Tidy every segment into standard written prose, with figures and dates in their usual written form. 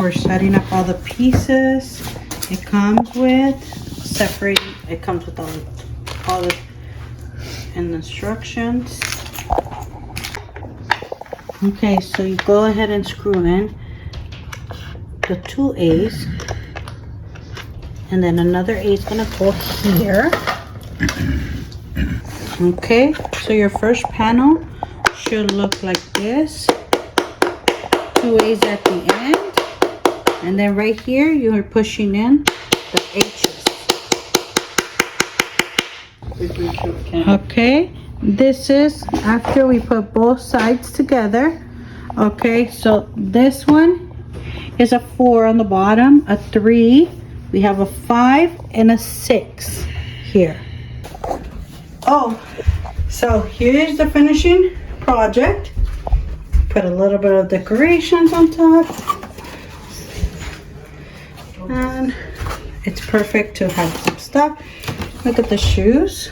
we're setting up all the pieces. It comes with separating. It comes with all the and instructions. Okay, so you go ahead and screw in the 2 A's, and then another A is gonna go here. Okay, so your first panel should look like this. 2 A's at the end, and then right here you are pushing in the H's. Okay, this is after we put both sides together. Okay, so this one is a 4 on the bottom, a 3, we have a 5 and a 6 here. Oh, so here's the finishing project. Put a little bit of decorations on top, and it's perfect to have some stuff. Look at the shoes,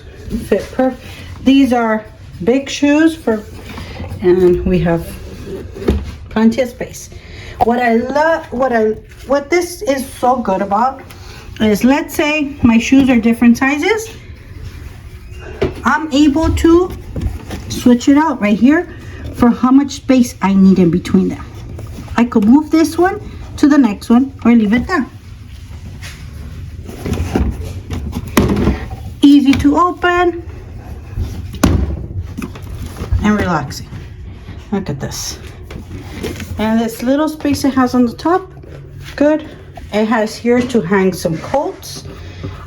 fit perfect. These are big shoes and we have plenty of space. What I love, what this is so good about is, let's say my shoes are different sizes, I'm able to switch it out right here for how much space I need in between them. I could move this one to the next one or leave it there. Easy to open and relaxing. Look at this. And this little space it has on the top, good. It has here to hang some coats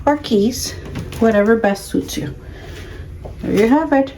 or keys, whatever best suits you. There you have it.